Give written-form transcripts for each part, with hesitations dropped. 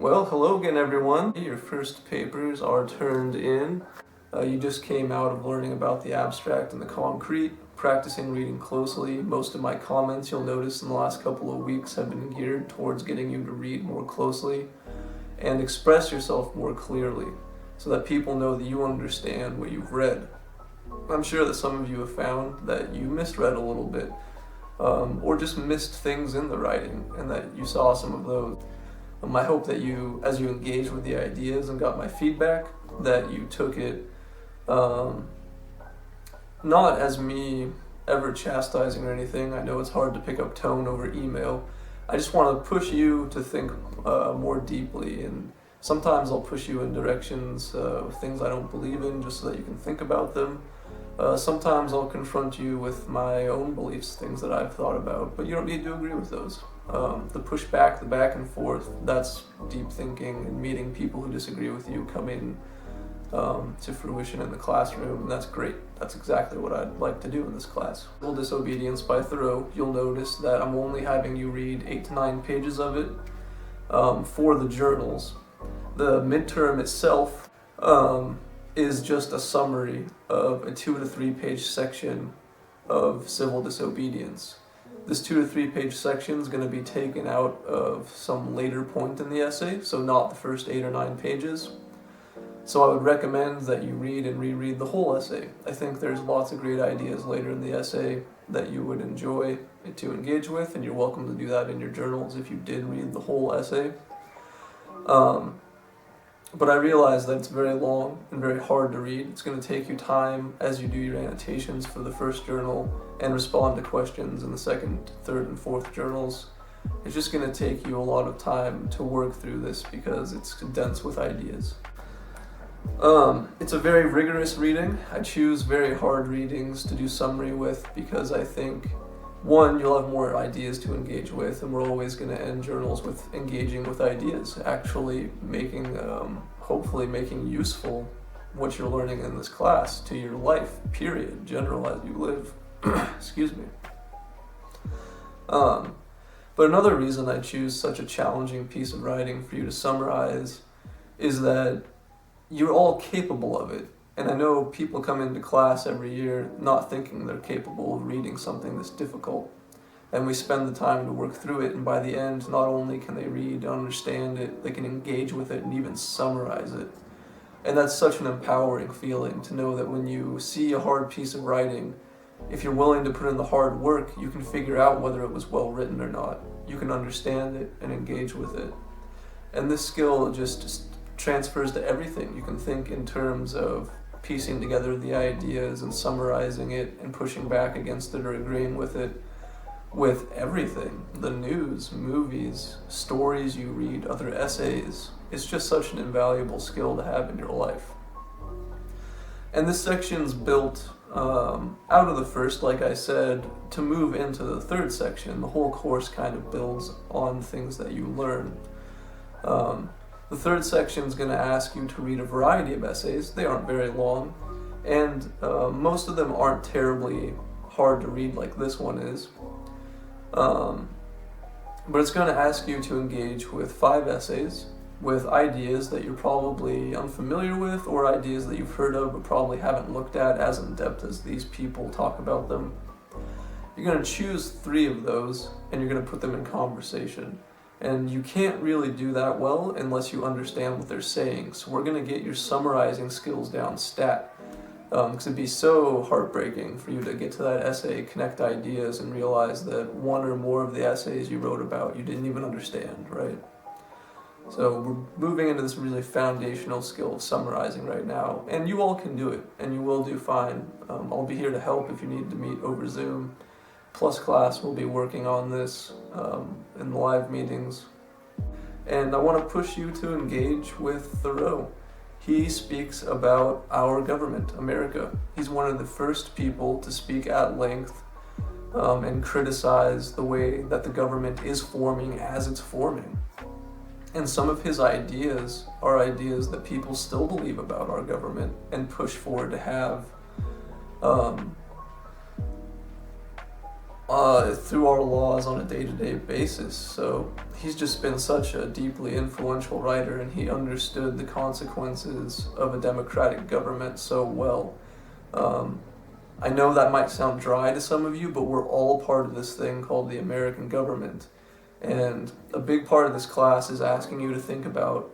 Well, hello again, everyone. Your first papers are turned in. You just came out of learning about the abstract and the concrete, practicing reading closely. Most of my comments, you'll notice in the last couple of weeks, have been geared towards getting you to read more closely and express yourself more clearly so that people know that you understand what you've read. I'm sure that some of you have found that you misread a little bit, or just missed things in the writing, and that you saw some of those. I hope that you, as you engaged with the ideas and got my feedback, that you took it not as me ever chastising or anything. I know it's hard to pick up tone over email. I just want to push you to think more deeply, and sometimes I'll push you in directions of things I don't believe in just so that you can think about them. Sometimes I'll confront you with my own beliefs, things that I've thought about, but you don't need to agree with those. The pushback, the back and forth, that's deep thinking and meeting people who disagree with you coming to fruition in the classroom, and that's great. That's exactly what I'd like to do in this class. Civil Disobedience by Thoreau. You'll notice that I'm only having you read 8 to 9 pages of it for the journals. The midterm itself is just a summary of a 2 to 3 page section of civil disobedience. This 2 to 3 page section is going to be taken out of some later point in the essay, so not the first 8 or 9 pages. So I would recommend that you read and reread the whole essay. I think there's lots of great ideas later in the essay that you would enjoy to engage with, and you're welcome to do that in your journals if you did read the whole essay. But I realize that it's very long and very hard to read. It's going to take you time as you do your annotations for the first journal and respond to questions in the second, third, and fourth journals. It's just going to take you a lot of time to work through this because it's dense with ideas. It's a very rigorous reading. I choose very hard readings to do summary with because I think, one, you'll have more ideas to engage with, and we're always going to end journals with engaging with ideas, actually making, hopefully making useful what you're learning in this class to your life, period, general as you live. Excuse me. But another reason I choose such a challenging piece of writing for you to summarize is that you're all capable of it. And I know people come into class every year not thinking they're capable of reading something this difficult. And we spend the time to work through it, and by the end, not only can they read, understand it, they can engage with it and even summarize it. And that's such an empowering feeling to know that when you see a hard piece of writing, if you're willing to put in the hard work, you can figure out whether it was well written or not. You can understand it and engage with it. And this skill just transfers to everything. You can think in terms of piecing together the ideas and summarizing it and pushing back against it or agreeing with it with everything. The news, movies, stories you read, other essays. It's just such an invaluable skill to have in your life. And this section's built out of the first, like I said, to move into the third section. The whole course kind of builds on things that you learn. The third section is going to ask you to read a variety of essays. They aren't very long, and most of them aren't terribly hard to read like this one is. But it's going to ask you to engage with 5 essays with ideas that you're probably unfamiliar with, or ideas that you've heard of but probably haven't looked at as in depth as these people talk about them. You're going to choose 3 of those, and you're going to put them in conversation. And you can't really do that well unless you understand what they're saying. So we're going to get your summarizing skills down stat. Because it'd be so heartbreaking for you to get to that essay, connect ideas, and realize that one or more of the essays you wrote about you didn't even understand, right? So we're moving into this really foundational skill of summarizing right now. And you all can do it, and you will do fine. I'll be here to help if you need to meet over Zoom. Plus class will be working on this in live meetings. And I want to push you to engage with Thoreau. He speaks about our government, America. He's one of the first people to speak at length and criticize the way that the government is forming as it's forming. And some of his ideas are ideas that people still believe about our government and push forward to have through our laws on a day-to-day basis. So he's just been such a deeply influential writer, and he understood the consequences of a democratic government so well. I know that might sound dry to some of you, but we're all part of this thing called the American government. And a big part of this class is asking you to think about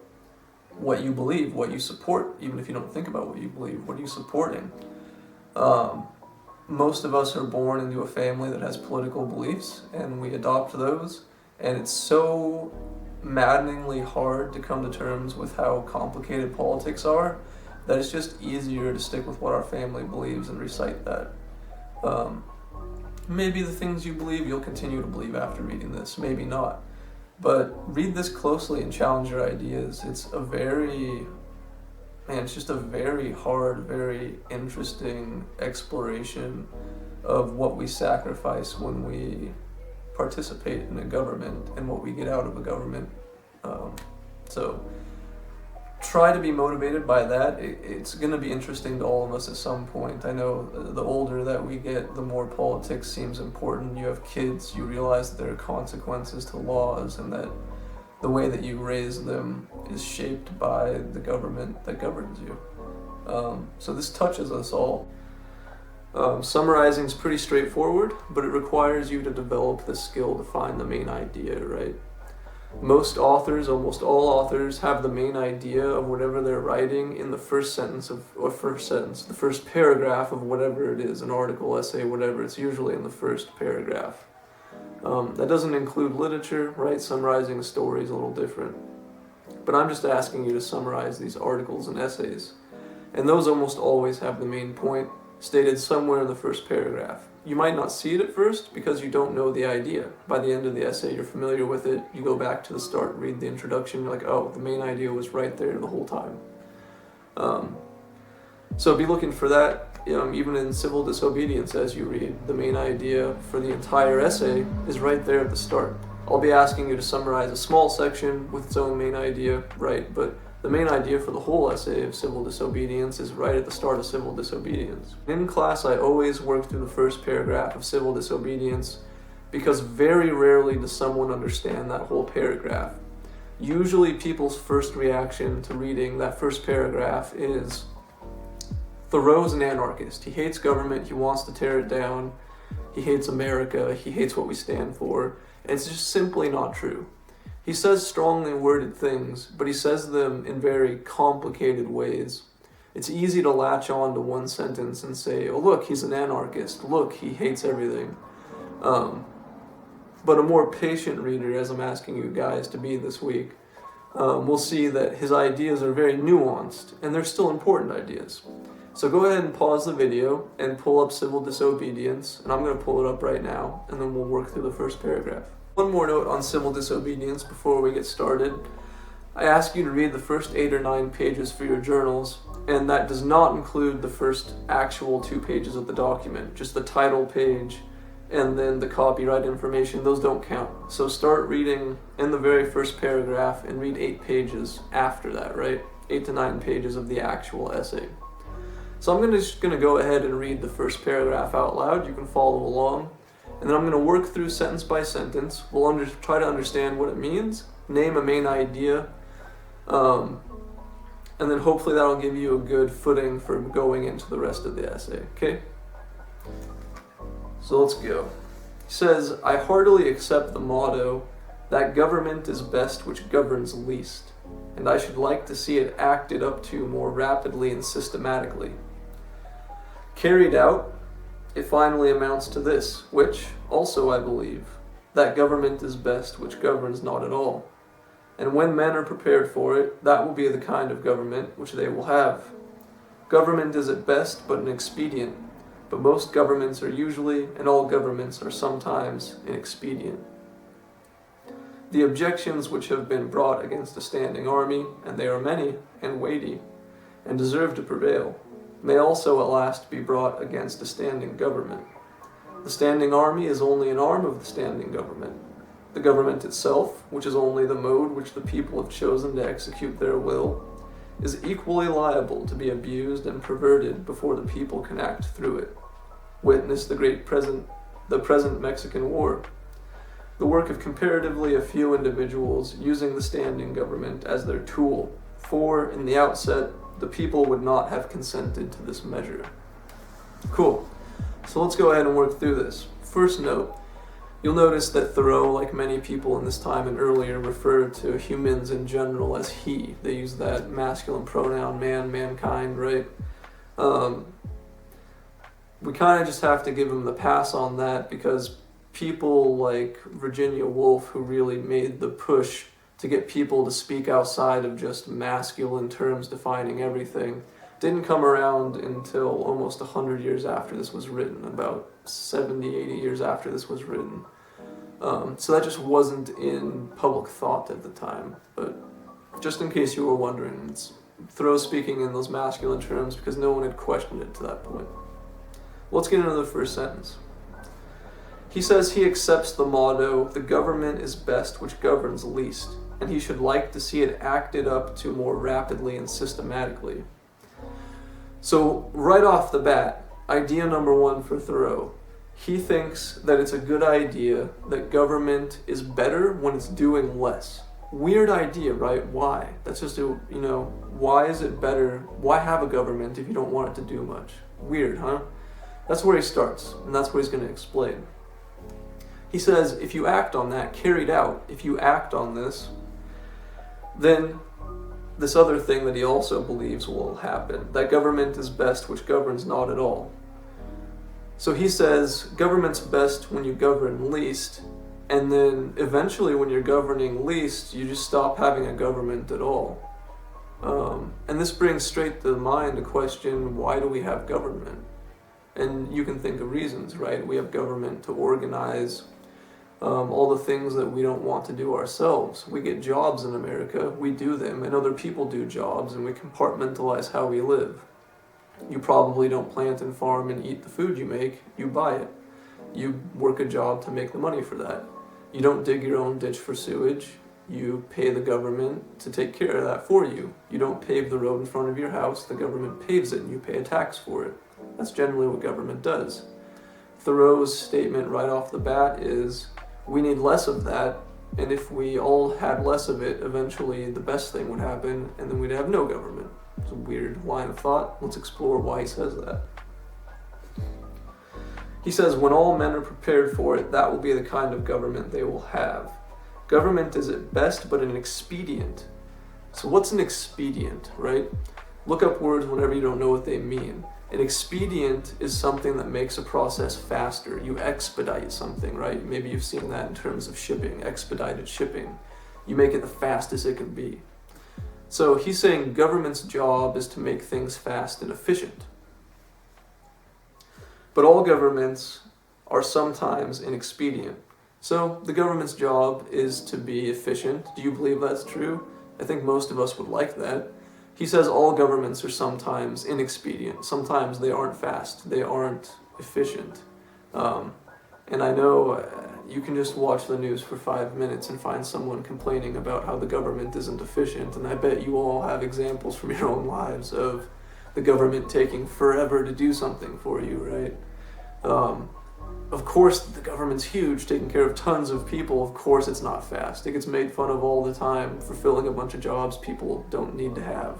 what you believe, what you support. Even if you don't think about what you believe, what are you supporting? Most of us are born into a family that has political beliefs, and we adopt those. And it's so maddeningly hard to come to terms with how complicated politics are that it's just easier to stick with what our family believes and recite that. Maybe the things you believe you'll continue to believe after reading this, maybe not. But read this closely and challenge your ideas. It's just a very hard, very interesting exploration of what we sacrifice when we participate in a government and what we get out of a government. So try to be motivated by that. It's going to be interesting to all of us at some point. I know the older that we get, the more politics seems important. You have kids, you realize that there are consequences to laws, and that the way that you raise them is shaped by the government that governs you. So this touches us all. Summarizing is pretty straightforward, but it requires you to develop the skill to find the main idea, right? Most authors, almost all authors, have the main idea of whatever they're writing in the first the first paragraph of whatever it is, an article, essay, whatever. It's usually in the first paragraph. That doesn't include literature, right? Summarizing a story is a little different. But I'm just asking you to summarize these articles and essays. And those almost always have the main point stated somewhere in the first paragraph. You might not see it at first because you don't know the idea. By the end of the essay, you're familiar with it. You go back to the start, read the introduction, you're like, oh, the main idea was right there the whole time. So be looking for that. Even in Civil Disobedience, as you read, the main idea for the entire essay is right there at the start. I'll be asking you to summarize a small section with its own main idea, right? But the main idea for the whole essay of Civil Disobedience is right at the start of Civil Disobedience. In class, I always work through the first paragraph of Civil Disobedience because very rarely does someone understand that whole paragraph. Usually people's first reaction to reading that first paragraph is, Thoreau's an anarchist. He hates government, he wants to tear it down, he hates America, he hates what we stand for. And it's just simply not true. He says strongly worded things, but he says them in very complicated ways. It's easy to latch on to one sentence and say, oh look, he's an anarchist, look, he hates everything. But a more patient reader, as I'm asking you guys to be this week, will see that his ideas are very nuanced, and they're still important ideas. So go ahead and pause the video and pull up Civil Disobedience, and I'm going to pull it up right now, and then we'll work through the first paragraph. One more note on Civil Disobedience before we get started. I ask you to read the first 8 or 9 pages for your journals, and that does not include the first actual 2 pages of the document, just the title page and then the copyright information. Those don't count. So start reading in the very first paragraph and read 8 pages after that, right? 8 to 9 pages of the actual essay. So I'm just going to go ahead and read the first paragraph out loud. You can follow along. And then I'm going to work through sentence by sentence. We'll try to understand what it means, name a main idea, and then hopefully that'll give you a good footing for going into the rest of the essay, okay? So let's go. He says, I heartily accept the motto, that government is best which governs least, and I should like to see it acted up to more rapidly and systematically. Carried out, it finally amounts to this, which, also I believe, that government is best which governs not at all. And when men are prepared for it, that will be the kind of government which they will have. Government is at best but an expedient, but most governments are usually, and all governments are sometimes, inexpedient. The objections which have been brought against a standing army, and they are many and weighty, and deserve to prevail, may also at last be brought against a standing government. The standing army is only an arm of the standing government. The government itself, which is only the mode which the people have chosen to execute their will, is equally liable to be abused and perverted before the people can act through it. Witness the great present the present Mexican War. The work of comparatively a few individuals using the standing government as their tool, for, in the outset, the people would not have consented to this measure. Cool. So let's go ahead and work through this. First note, you'll notice that Thoreau, like many people in this time and earlier, referred to humans in general as he. They use that masculine pronoun, man, mankind, right? We kind of just have to give him the pass on that because people like Virginia Woolf, who really made the push to get people to speak outside of just masculine terms defining everything, didn't come around until almost 100 years after this was written, about 70, 80 years after this was written. So that just wasn't in public thought at the time. But just in case you were wondering, it's Thoreau speaking in those masculine terms because no one had questioned it to that point. Let's get into the first sentence. He says he accepts the motto, "The government is best which governs least," and he should like to see it acted up to more rapidly and systematically. So right off the bat, idea number one for Thoreau, he thinks that it's a good idea that government is better when it's doing less. Weird idea, right? Why? That's just why is it better? Why have a government if you don't want it to do much? Weird, huh? That's where he starts, and that's what he's going to explain. He says, if you act on that, carried out, if you act on this, then this other thing that he also believes will happen, that government is best which governs not at all. So he says, government's best when you govern least, and then eventually when you're governing least, you just stop having a government at all. And this brings straight to mind the question, why do we have government? And you can think of reasons, right? We have government to organize all the things that we don't want to do ourselves. We get jobs in America, we do them, and other people do jobs, and we compartmentalize how we live. You probably don't plant and farm and eat the food you make, you buy it. You work a job to make the money for that. You don't dig your own ditch for sewage, you pay the government to take care of that for you. You don't pave the road in front of your house, the government paves it and you pay a tax for it. That's generally what government does. Thoreau's statement right off the bat is, we need less of that, and if we all had less of it, eventually the best thing would happen, and then we'd have no government. It's a weird line of thought. Let's explore why he says that. He says, when all men are prepared for it, that will be the kind of government they will have. Government is at best but an expedient. So what's an expedient, right? Look up words whenever you don't know what they mean. An expedient is something that makes a process faster. You expedite something, right? Maybe you've seen that in terms of shipping, expedited shipping. You make it the fastest it can be. So he's saying government's job is to make things fast and efficient. But all governments are sometimes inexpedient. So the government's job is to be efficient. Do you believe that's true? I think most of us would like that. He says all governments are sometimes inexpedient. Sometimes they aren't fast. They aren't efficient. And I know you can just watch the news for 5 minutes and find someone complaining about how the government isn't efficient. And I bet you all have examples from your own lives of the government taking forever to do something for you, right? Of course, the government's huge, taking care of tons of people. Of course, it's not fast. It gets made fun of all the time for filling a bunch of jobs people don't need to have.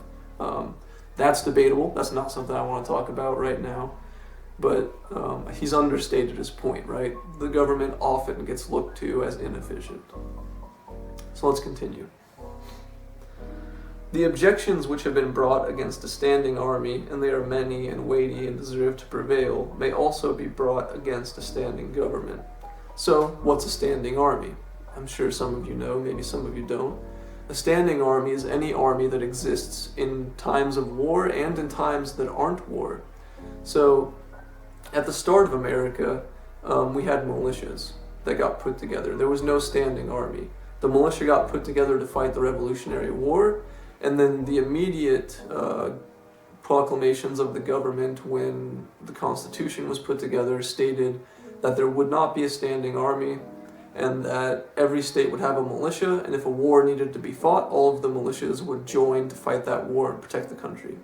That's debatable. That's not something I want to talk about right now. But he's understated his point, right? The government often gets looked to as inefficient. So let's continue. The objections which have been brought against a standing army, and they are many and weighty and deserve to prevail, may also be brought against a standing government. So, what's a standing army? I'm sure some of you know, maybe some of you don't. A standing army is any army that exists in times of war and in times that aren't war. So, at the start of America, we had militias that got put together. There was no standing army. The militia got put together to fight the Revolutionary War, and then the immediate proclamations of the government when the Constitution was put together stated that there would not be a standing army and that every state would have a militia, and if a war needed to be fought, all of the militias would join to fight that war and protect the country.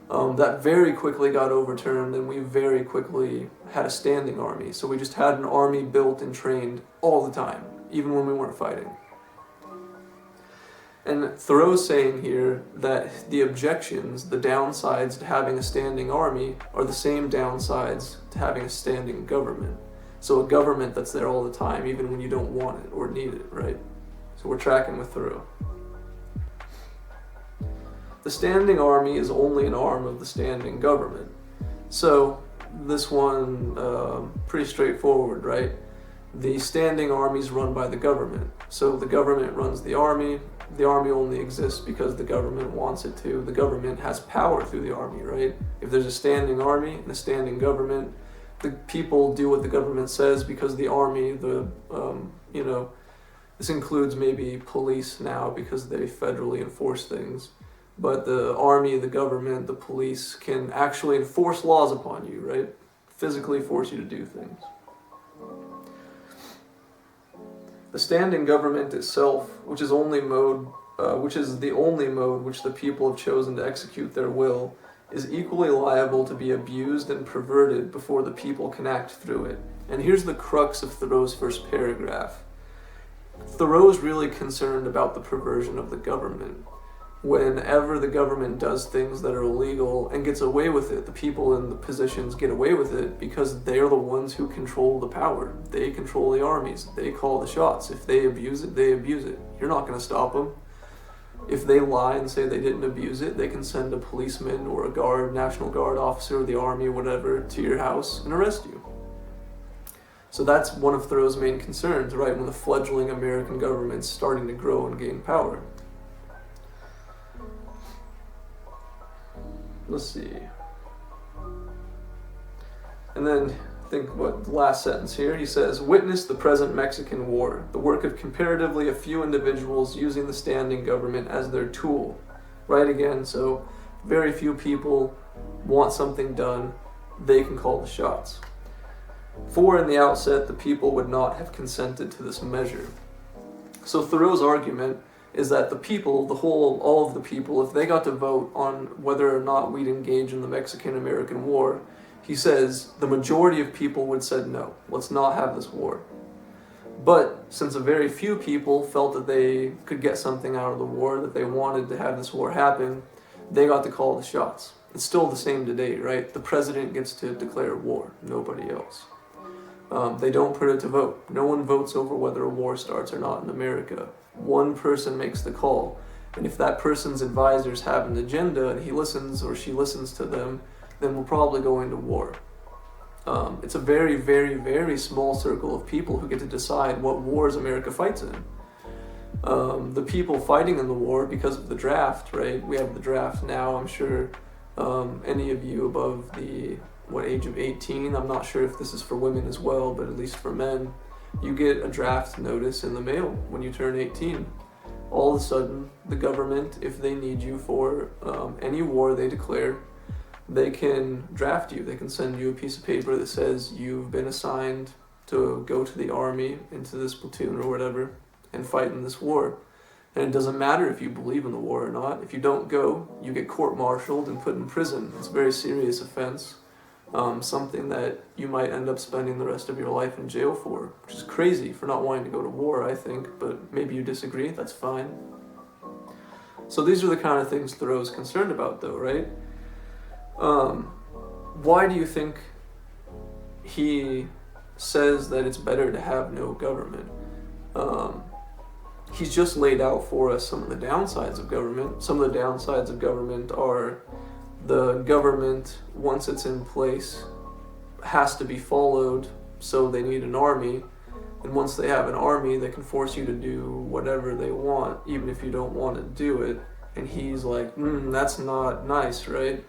That very quickly got overturned, and we very quickly had a standing army. So we just had an army built and trained all the time, even when we weren't fighting. And Thoreau's saying here that the objections, the downsides to having a standing army, are the same downsides to having a standing government. So a government that's there all the time, even when you don't want it or need it, right? So we're tracking with Thoreau. The standing army is only an arm of the standing government. So this one, pretty straightforward, right? The standing army is run by the government. So the government runs the army. The army only exists because the government wants it to. The government has power through the army, right? If there's a standing army and a standing government, the people do what the government says because the army, this includes maybe police now because they federally enforce things. But the army, the government, the police can actually enforce laws upon you, right? Physically force you to do things. The standing government itself, which is the only mode which the people have chosen to execute their will, is equally liable to be abused and perverted before the people can act through it. And here's the crux of Thoreau's first paragraph. Thoreau's really concerned about the perversion of the government. Whenever the government does things that are illegal and gets away with it, the people in the positions get away with it because they're the ones who control the power. They control the armies. They call the shots. If they abuse it, they abuse it. You're not going to stop them. If they lie and say they didn't abuse it, they can send a policeman or a guard, National Guard officer, or the army, whatever, to your house and arrest you. So that's one of Thoreau's main concerns, right, when the fledgling American government's starting to grow and gain power. Let's see. And then think what the last sentence here. He says, "Witness the present Mexican War, the work of comparatively a few individuals using the standing government as their tool." Right again, so very few people want something done, they can call the shots. For in the outset, the people would not have consented to this measure. So Thoreau's argument is that the people, all of the people, if they got to vote on whether or not we'd engage in the Mexican-American War, he says the majority of people would say no, let's not have this war. But since a very few people felt that they could get something out of the war, that they wanted to have this war happen, they got to call the shots. It's still the same today, right? The president gets to declare war, nobody else. They don't put it to vote. No one votes over whether a war starts or not in America. One person makes the call, and if that person's advisors have an agenda and he listens or she listens to them, then we'll probably go into war. It's a very, very, very small circle of people who get to decide what wars America fights in. The people fighting in the war because of the draft, right? We have the draft now. I'm sure any of you above the age of 18, I'm not sure if this is for women as well, but at least for men, you get a draft notice in the mail when you turn 18. All of a sudden, the government, if they need you for any war they declare, they can draft you. They can send you a piece of paper that says you've been assigned to go to the army, into this platoon or whatever, and fight in this war. And it doesn't matter if you believe in the war or not. If you don't go, you get court-martialed and put in prison. It's a very serious offense. Something that you might end up spending the rest of your life in jail for, which is crazy for not wanting to go to war, I think, but maybe you disagree, that's fine. So these are the kind of things Thoreau's concerned about, though, right? Why do you think he says that it's better to have no government? He's just laid out for us some of the downsides of government. Some of the downsides of government are the government, once it's in place, has to be followed, so they need an army. And once they have an army, they can force you to do whatever they want, even if you don't want to do it. And he's like, that's not nice, right?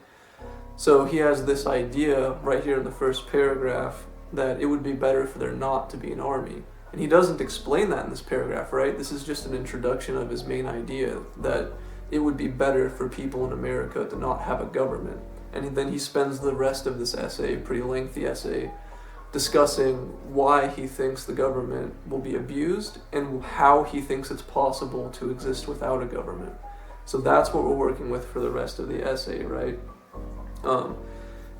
So he has this idea right here in the first paragraph that it would be better for there not to be an army. And he doesn't explain that in this paragraph, right? This is just an introduction of his main idea, that it would be better for people in America to not have a government. And then he spends the rest of this essay, pretty lengthy essay, discussing why he thinks the government will be abused and how he thinks it's possible to exist without a government. So that's what we're working with for the rest of the essay, right? Um,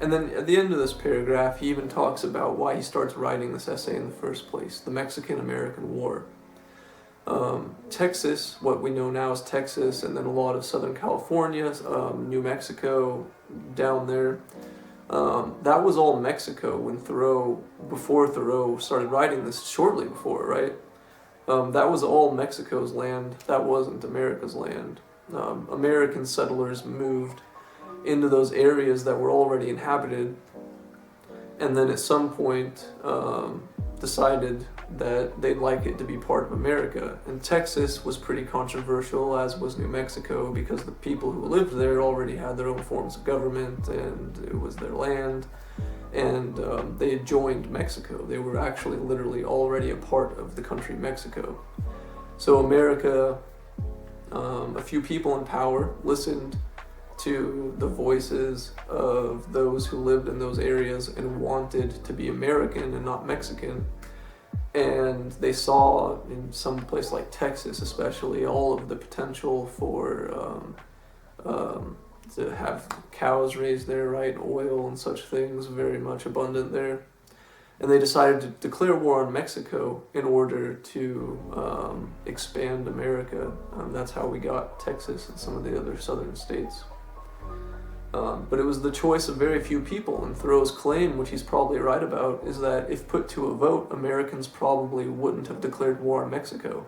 and then at the end of this paragraph, he even talks about why he starts writing this essay in the first place, the Mexican-American War. Texas, what we know now as Texas, and then a lot of Southern California, New Mexico, down there, that was all Mexico when before Thoreau started writing this, shortly before, right? That was all Mexico's land. That wasn't America's land. American settlers moved into those areas that were already inhabited, and then at some point decided that they'd like it to be part of America. And Texas was pretty controversial, as was New Mexico, because the people who lived there already had their own forms of government, and it was their land, and they had joined Mexico. They were actually literally already a part of the country Mexico. So America, a few people in power listened to the voices of those who lived in those areas and wanted to be American and not Mexican. And they saw in some place like Texas especially all of the potential for to have cows raised there, right? Oil and such things very much abundant there. And they decided to declare war on Mexico in order to expand America. That's how we got Texas and some of the other southern states. But it was the choice of very few people, and Thoreau's claim, which he's probably right about, is that if put to a vote, Americans probably wouldn't have declared war on Mexico.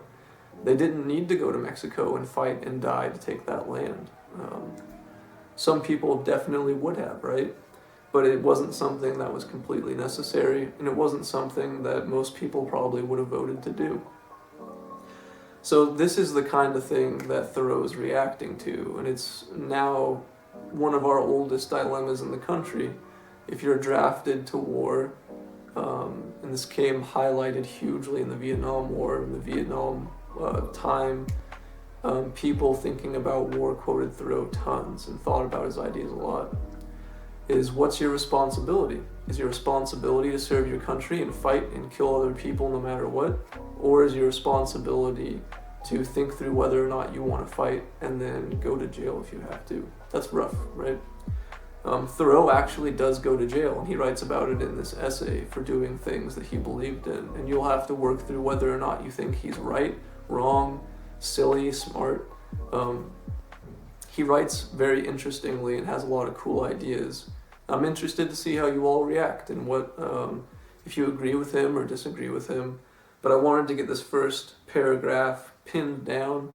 They didn't need to go to Mexico and fight and die to take that land. Some people definitely would have, right? But it wasn't something that was completely necessary, and it wasn't something that most people probably would have voted to do. So this is the kind of thing that Thoreau's reacting to, and it's now one of our oldest dilemmas in the country. If you're drafted to war, and this came highlighted hugely in the Vietnam War, in the Vietnam time, people thinking about war quoted Thoreau tons and thought about his ideas a lot, is what's your responsibility? Is your responsibility to serve your country and fight and kill other people no matter what? Or is your responsibility to think through whether or not you want to fight and then go to jail if you have to? That's rough, right? Thoreau actually does go to jail, and he writes about it in this essay for doing things that he believed in, and you'll have to work through whether or not you think he's right, wrong, silly, smart. He writes very interestingly and has a lot of cool ideas. I'm interested to see how you all react and what if you agree with him or disagree with him, but I wanted to get this first paragraph pinned down